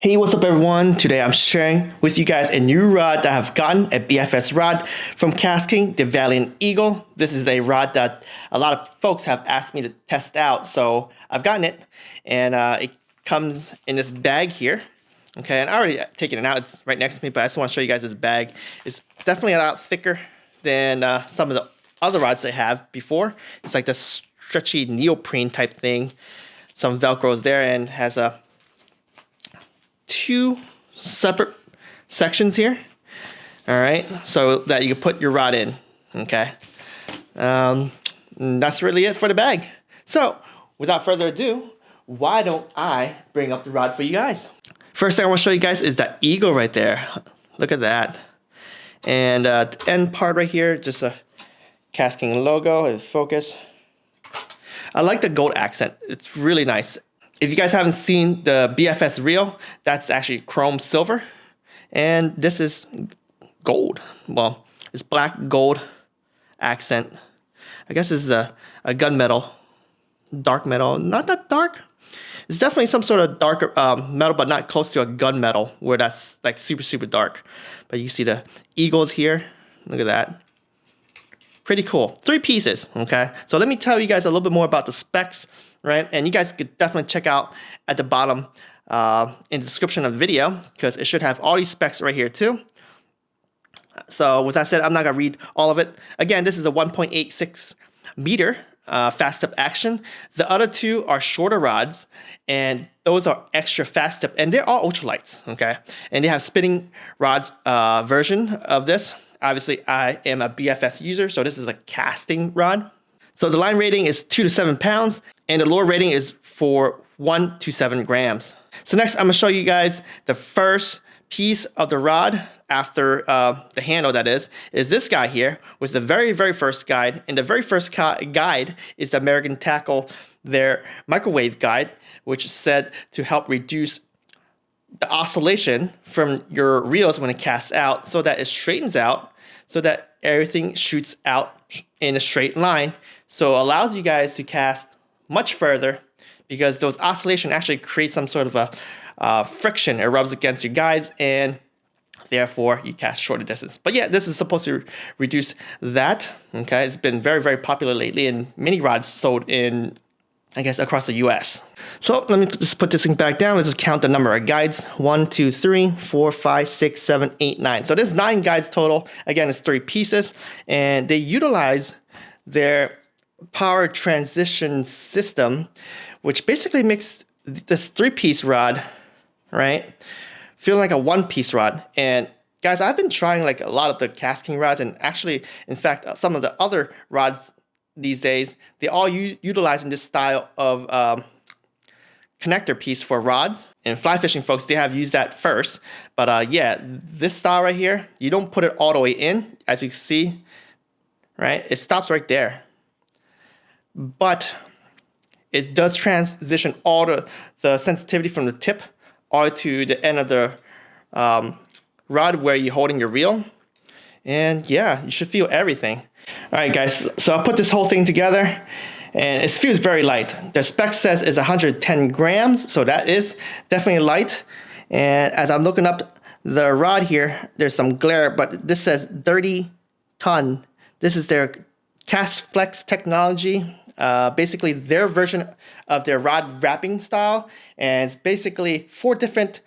Hey, what's up everyone? Today I'm sharing with you guys a new rod that I've gotten, a BFS rod from KastKing, the Valiant Eagle. This is a rod that a lot of folks have asked me to test out, so I've gotten it, and it comes in this bag here. Okay, and I already taken it out, it's right next to me, but I just want to show you guys this bag. It's definitely a lot thicker than some of the other rods I have before. It's like this stretchy neoprene type thing, some Velcros there, and has a two separate sections here, all right, so that you can put your rod in. Okay, that's really it for the bag. So without further ado, why don't I bring up the rod for you guys? First thing I want to show you guys is that eagle right there. Look at that. And the end part right here, just a KastKing logo. Focus. I like the gold accent, it's really nice. If you guys haven't seen the BFS reel, that's actually chrome silver. And this is gold. Well, it's black gold accent. I guess this is a gunmetal, dark metal. Not that dark. It's definitely some sort of darker metal, but not close to a gunmetal where that's like super, super dark. But you see the eagles here. Look at that. Pretty cool. 3 pieces, okay? So let me tell you guys a little bit more about the specs. Right, and you guys could definitely check out at the bottom in the description of the video, because it should have all these specs right here too. So with that said, I'm not gonna read all of it. Again, this is a 1.86 meter fast step action. The other two are shorter rods, and those are extra fast step, and they're all ultralights. Okay, and they have spinning rods version of this. Obviously, I am a BFS user, so this is a casting rod. So the line rating is 2 to 7 pounds, and the lure rating is for 1 to 7 grams. So next, I'm gonna show you guys the first piece of the rod after the handle, that is this guy here, was the very, very first guide. And the very first guide is the American Tackle, their microwave guide, which is said to help reduce the oscillation from your reels when it casts out, so that it straightens out, so that everything shoots out in a straight line. So it allows you guys to cast much further, because those oscillation actually create some sort of a friction. It rubs against your guides, and therefore you cast shorter distance. But yeah, this is supposed to reduce that. Okay, it's been very, very popular lately, and many rods sold in, I guess, across the US. So let me just put this thing back down. Let's just count the number of guides. 1, 2, 3, 4, 5, 6, 7, 8, 9. So there's 9 guides total. Again, it's 3 pieces, and they utilize their power transition system, which basically makes this 3-piece rod, right, feeling like a 1-piece rod. And guys, I've been trying like a lot of the KastKing rods, and actually, in fact, some of the other rods these days, they all utilizing this style of connector piece for rods. And fly fishing folks, they have used that first. But yeah, this style right here, you don't put it all the way in, as you can see, right? It stops right there. But it does transition all the sensitivity from the tip all to the end of the rod where you're holding your reel. And yeah, you should feel everything. All right, guys, so I put this whole thing together, and it feels very light. The spec says it's 110 grams, so that is definitely light. And as I'm looking up the rod here, there's some glare, but this says 30 ton. This is their KastFlex technology. Basically their version of their rod wrapping style, and it's basically 4 different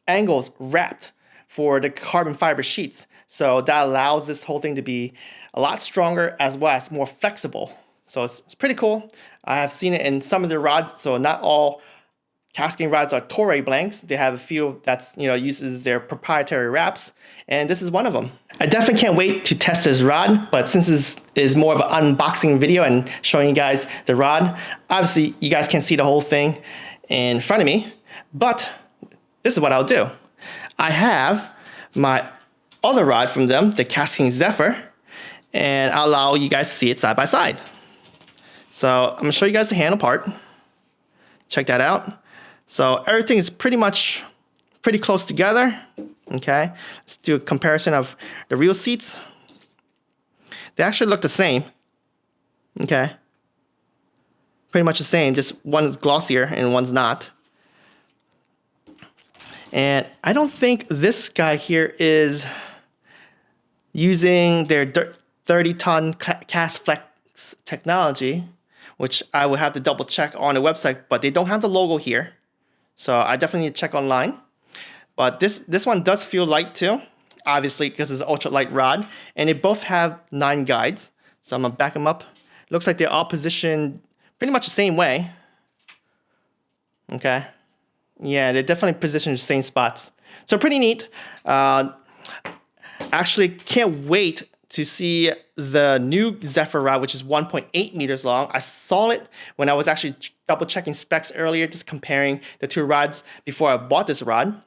angles wrapped for the carbon fiber sheets. So that allows this whole thing to be a lot stronger, as well as more flexible. So it's pretty cool. I have seen it in some of the rods. So not all KastKing rods are Toray blanks. They have a few that's, uses their proprietary wraps, and this is one of them. I definitely can't wait to test this rod, but since this is more of an unboxing video and showing you guys the rod, obviously you guys can't see the whole thing in front of me, but this is what I'll do. I have my other rod from them, the KastKing Zephyr, and I'll allow you guys to see it side by side. So I'm gonna show you guys the handle part. Check that out. So everything is pretty close together. Okay, let's do a comparison of the reel seats. They actually look the same. Okay, pretty much the same, just one's glossier and one's not. And I don't think this guy here is using their 30-ton cast flex technology, which I would have to double check on the website, but they don't have the logo here. So I definitely need to check online. But this one does feel light too, obviously because it's an ultralight rod, and they both have 9 guides. So I'm gonna back them up. Looks like they're all positioned pretty much the same way. Okay. Yeah, they're definitely positioned in the same spots. So pretty neat. Actually, can't wait to see the new Zephyr rod, which is 1.8 meters long. I saw it when I was actually double checking specs earlier, just comparing the 2 rods before I bought this rod.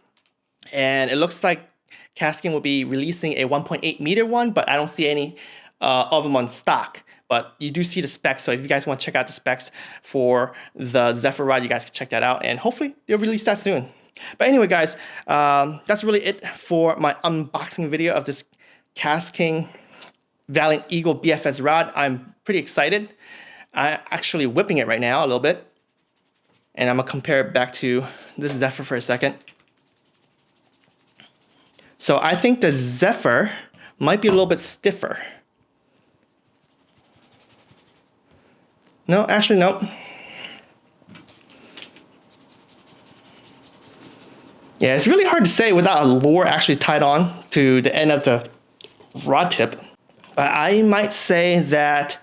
And it looks like KastKing will be releasing a 1.8 meter one, but I don't see any of them on stock. But you do see the specs, so if you guys want to check out the specs for the Zephyr rod, you guys can check that out, and hopefully they'll release that soon. But anyway, guys, that's really it for my unboxing video of this KastKing Valiant Eagle BFS rod. I'm pretty excited. I'm actually whipping it right now a little bit, and I'm gonna compare it back to this Zephyr for a second. So I think the Zephyr might be a little bit stiffer. No, actually, no. Yeah, it's really hard to say without a lure actually tied on to the end of the rod tip. But I might say that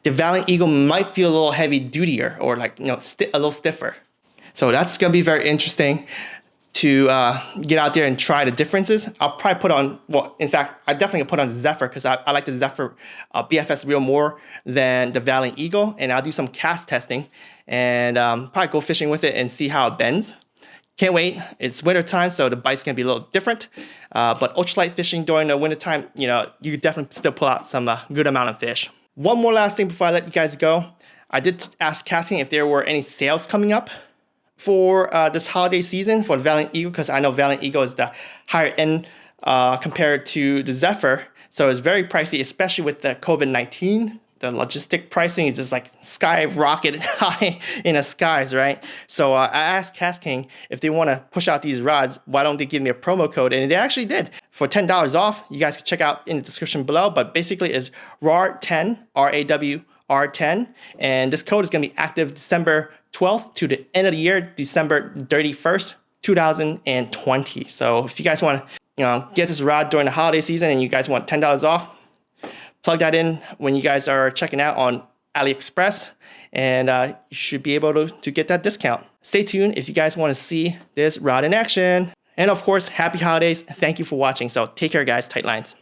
the Valiant Eagle might feel a little heavy dudier, or like, you know, a little stiffer. So that's gonna be very interesting to get out there and try the differences. I'll probably put on, well, in fact, I definitely put on the Zephyr because I like the Zephyr BFS reel more than the Valiant Eagle, and I'll do some cast testing and probably go fishing with it and see how it bends. Can't wait. It's winter time, so the bite's gonna be a little different. But ultralight fishing during the winter time, you know, you could definitely still pull out some good amount of fish. One more last thing before I let you guys go. I did ask KastKing if there were any sales coming up for this holiday season for the Valiant Eagle, because I know Valiant Eagle is the higher end compared to the Zephyr. So it's very pricey, especially with the COVID-19. The logistic pricing is just like skyrocketed high in the skies, right? So I asked KastKing if they want to push out these rods, why don't they give me a promo code? And they actually did. For $10 off, you guys can check out in the description below, but basically it's raWr10, RAWR10, and this code is going to be active December 12th to the end of the year, December 31st, 2020. So if you guys want to, you know, get this rod during the holiday season and you guys want $10 off, plug that in when you guys are checking out on AliExpress, and you should be able to get that discount. Stay tuned if you guys want to see this rod in action. And of course, happy holidays. Thank you for watching. So take care, guys. Tight lines.